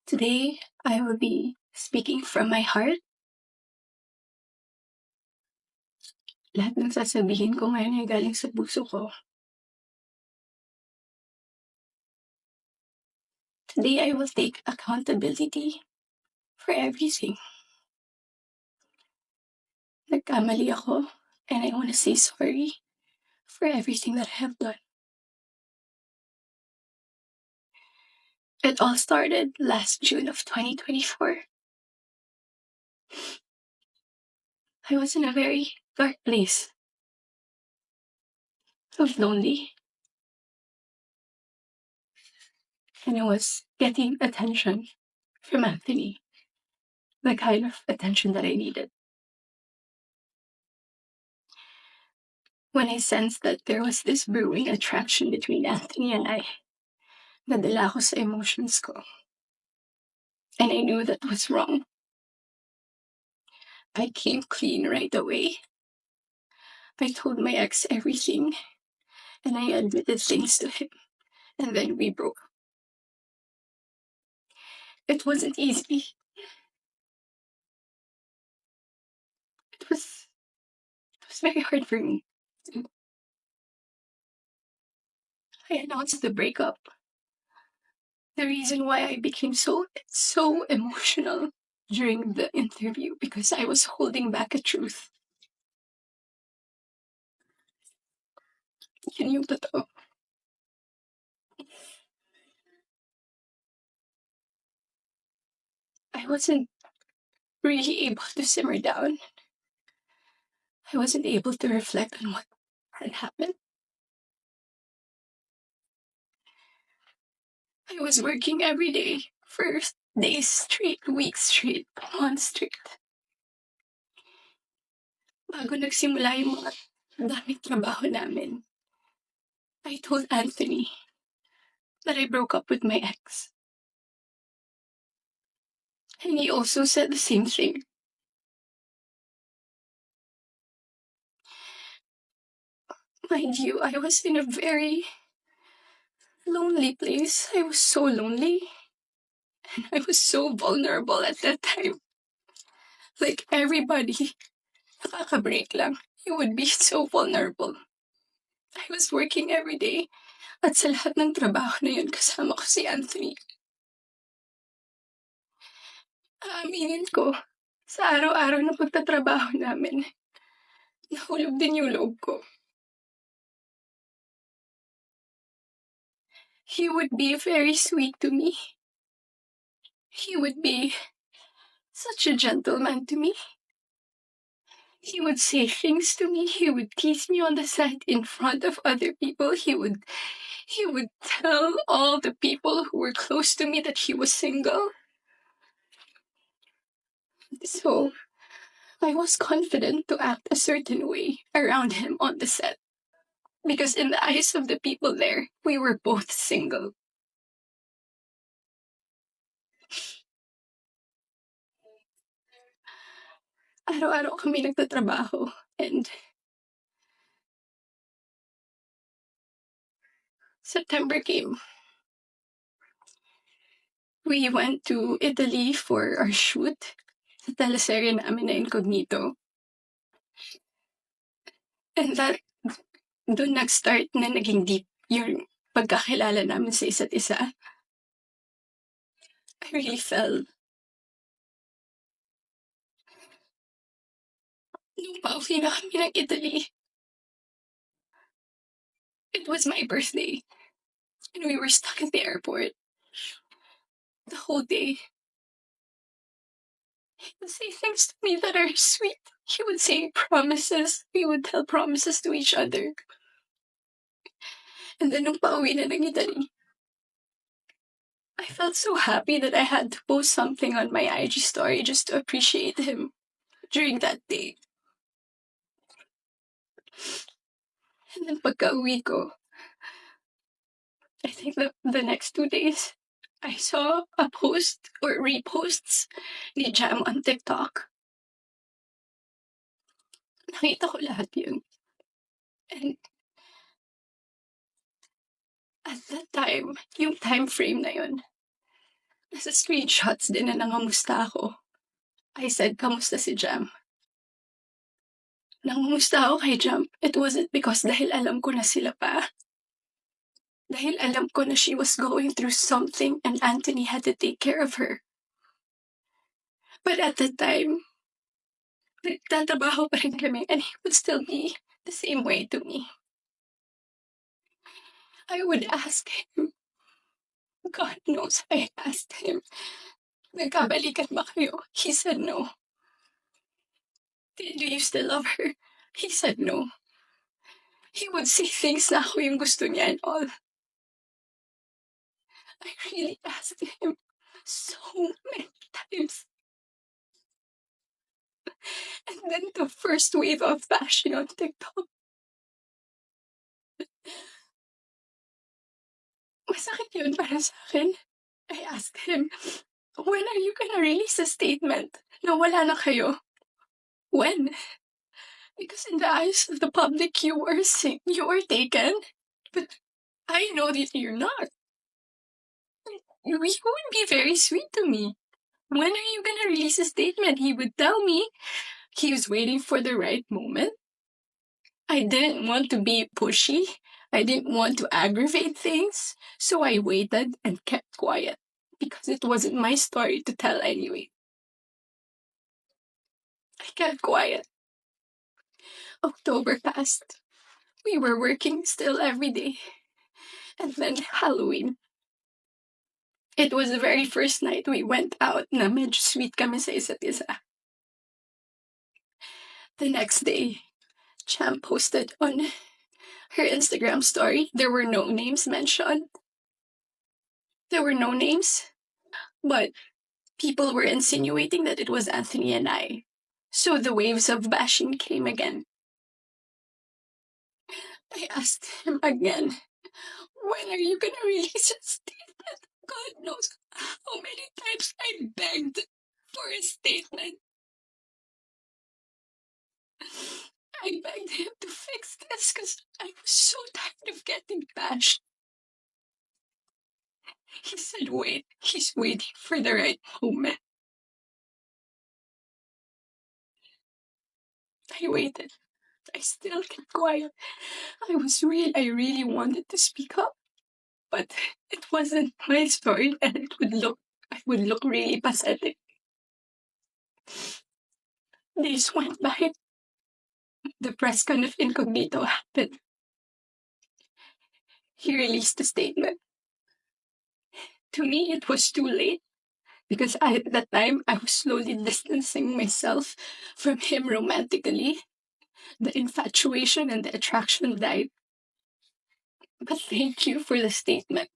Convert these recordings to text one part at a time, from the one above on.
Today, I will be speaking from my heart. Lahat ng sasabihin ko ngayon ay galing sa puso ko. Today, I will take accountability for everything. Nagkamali ako, and I want to say sorry for everything that I have done. It all started last June of 2024. I was in a very dark place. I was lonely. And I was getting attention from Anthony. The kind of attention that I needed. When I sensed that there was this brewing attraction between Anthony and I, nadala ako sa emotions ko. And I knew that was wrong. I came clean right away. I told my ex everything, and I admitted things to him, and then we broke. It wasn't easy. It was very hard for me. I announced the breakup. The reason why I became so emotional during the interview, because I was holding back a truth. Yun yung totoo. I wasn't really able to simmer down. I wasn't able to reflect on what had happened. I was working every day for days straight, weeks straight, months straight. Bago nagsimula yung mga daming trabaho namin, I told Anthony that I broke up with my ex. And he also said the same thing. Mind you, I was in a very lonely place. I was so lonely. And I was so vulnerable at that time. Like everybody, nakaka-break lang. You would be so vulnerable. I was working every day. At sa lahat ng trabaho na yun, kasama ko si Anthony. Aaminin ko, sa araw-araw na pagtatrabaho namin, nahulog din yung loob ko. He would be very sweet to me. He would be such a gentleman to me. He would say things to me. He would tease me on the side in front of other people. He would tell all the people who were close to me that he was single. So I was confident to act a certain way around him on the set. Because in the eyes of the people there, we were both single. Araw-araw kami nagtatrabaho, and September came. We went to Italy for our shoot sa teleserye namin na Incognito. And that, doon nag-start na naging deep yung pagkakilala namin sa isa't isa. I really fell. Nung pauwi na kami ng Italy, it was my birthday. And we were stuck at the airport the whole day. He would say things to me that are sweet. He would say promises. We would tell promises to each other. And then nung pauwi na ng Italy, I felt so happy that I had to post something on my IG story just to appreciate him during that day. And then pagka-uwi ko, I think the next 2 days, I saw a post or reposts ni Jam on TikTok. Nakita ko lahat yun. And at that time, yung time frame na yun, Nasa screenshots din na nangamusta ako. I said, kamusta si Jam? Nangamusta ako kay Jam, it wasn't because dahil alam ko na sila pa. Dahil alam ko na she was going through something and Anthony had to take care of her. But at the time, nagtatrabaho pa rin kami and he would still be the same way to me. I would ask him, God knows I asked him, nagkabalikan ba kayo? He said no. Do you still love her? He said no. He would say things na ako yung gusto niya and all. I really asked him so many times. And then the first wave of bashing on TikTok. Masakit yun para sa akin. I asked him, when are you gonna release a statement na wala na kayo? When? Because in the eyes of the public, you are taken. But I know that you're not. You would be very sweet to me. When are you gonna release a statement? He would tell me he was waiting for the right moment. I didn't want to be pushy. I didn't want to aggravate things. So I waited and kept quiet because it wasn't my story to tell anyway. I kept quiet. October passed. We were working still every day. And then Halloween. It was the very first night we went out na medyo sweet kami sa isa't isa. The next day, Cham posted on her Instagram story. There were no names mentioned. There were no names, but people were insinuating that it was Anthony and I. So the waves of bashing came again. I asked him again, when are you gonna release a statement? God knows how many times I begged for a statement. I begged him to fix this because I was so tired of getting bashed. He said, wait, he's waiting for the right moment. I waited. I still kept quiet. I really wanted to speak up, but it wasn't my story and I would look really pathetic. Days went by. The press con of Incognito happened. He released a statement. To me, it was too late because at that time, I was slowly distancing myself from him romantically. The infatuation and the attraction died. But thank you for the statement.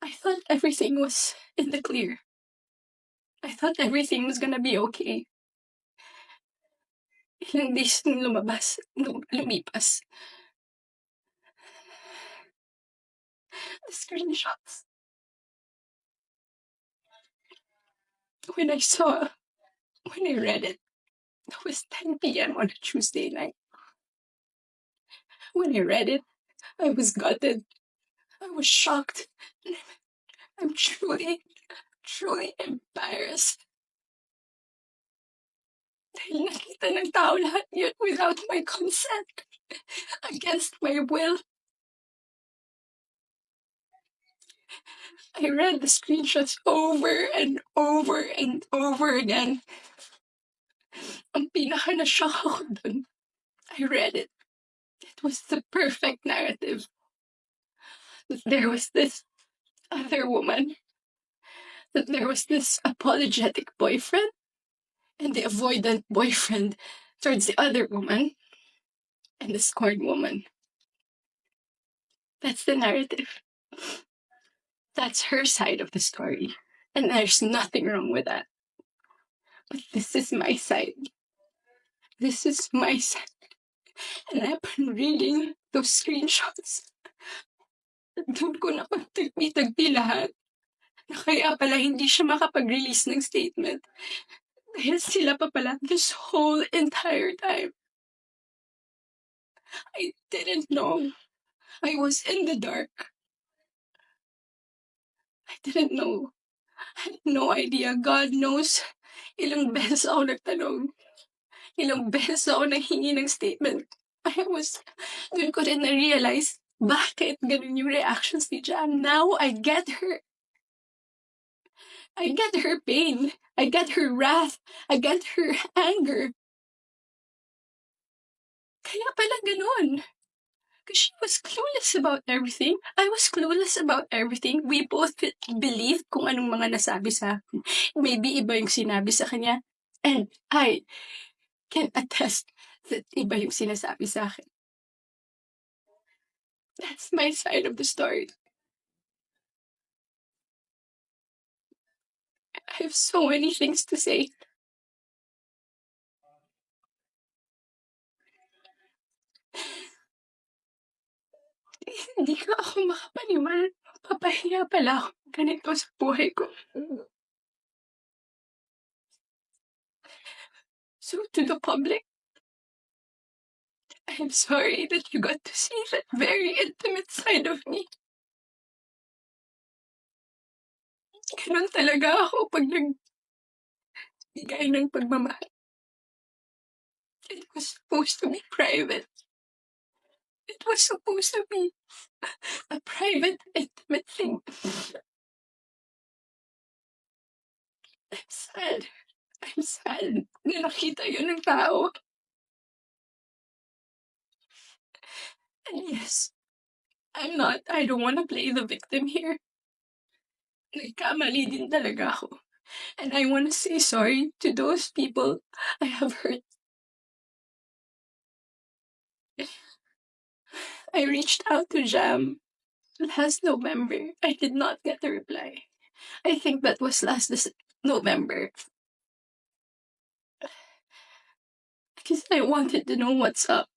I thought everything was in the clear. I thought everything was gonna be okay. Ilang days nung lumipas. The screenshots. When I read it was 10 p.m. on a Tuesday night. When I read it, I was gutted. I was shocked. I'm truly embarrassed. Dahil nakita ng tao lahat yun without my consent. Against my will. I read the screenshots over and over and over again. Ang pinaka na-shock ako dun, I read it. It was the perfect narrative. That there was this other woman. That there was this apologetic boyfriend. And the avoidant boyfriend towards the other woman. And the scorned woman. That's the narrative. That's her side of the story. And there's nothing wrong with that. But this is my side. This is my side. And I've been reading those screenshots. Doon ko na pagtagpi lahat. Na kaya pala hindi siya makapag-release ng statement. Dahil sila pa pala this whole entire time. I didn't know. I was in the dark. I didn't know. I had no idea. God knows. Ilang beses ako nagtanong. Ilang beses ako nanghingi ng statement. Doon ko rin na-realize, bakit ganun yung reactions ni Jam. Now, I get her. I get her pain. I get her wrath. I get her anger. Kaya pala ganun. Because she was clueless about everything. I was clueless about everything. We both believed kung anong mga nasabi sa akin. Maybe iba yung sinabi sa kanya. And I can attest that iba yung sinasabi sa akin. That's my side of the story. I have so many things to say. Hindi ka ako makapaniwala. Papahiya pala ako ganito sa buhay ko. So to the public, I'm sorry that you got to see that very intimate side of me. Ganun talaga ako pag nagbigay ng pagmamahal. It was supposed to be private. It was supposed to be a private, intimate thing. I'm sad. I'm sad na nakita yun ng tao. And yes, I don't want to play the victim here. Nagkamali din talaga ako. And I want to say sorry to those people I have hurt. I reached out to Jam last November. I did not get a reply. I think that was last November. Because I wanted to know what's up.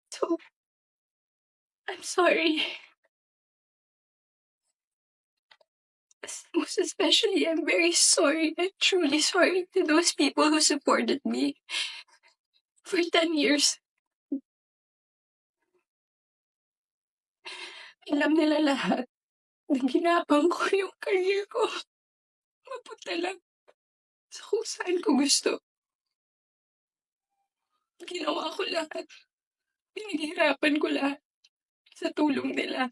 So, I'm sorry. Most especially, I'm very sorry. I'm truly sorry to those people who supported me for 10 years. Alam nila lahat na ginapang ko yung career ko. Mapunta lang sa kung saan ko gusto. Ginawa ko lahat. Pinaghirapan ko lahat sa tulong nila.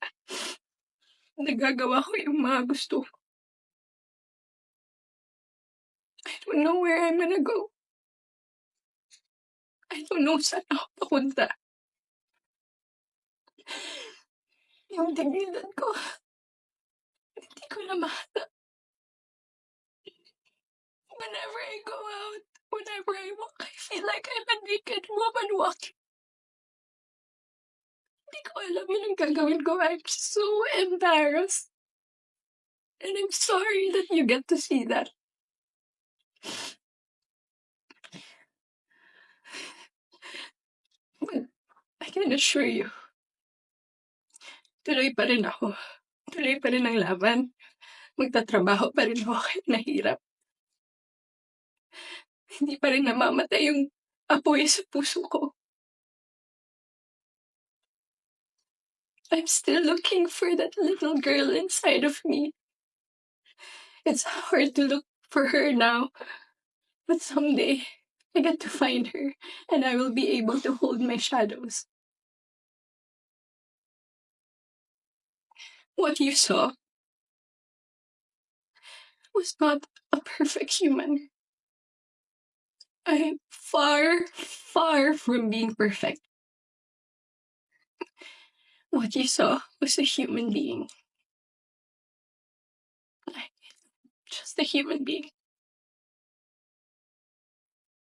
Nagagawa ko yung mga gusto ko. I don't know where I'm gonna go. I don't know saan ako papunta. Yung dignidad ko, hindi ko na mahanap. Whenever I go out, whenever I walk, I feel like I'm a naked woman walking. Hindi ko alam yun ang gagawin ko. I'm so embarrassed. And I'm sorry that you get to see that. But I can assure you, tuloy pa rin ako. Tuloy pa rin ang laban. Magtatrabaho pa rin ako kahit nahirap. Hindi pa rin namamatay yung apoy sa puso ko. I'm still looking for that little girl inside of me. It's hard to look for her now, but someday I get to find her and I will be able to hold my shadows. What you saw was not a perfect human. I'm far, far from being perfect. What you saw was a human being. Just a human being.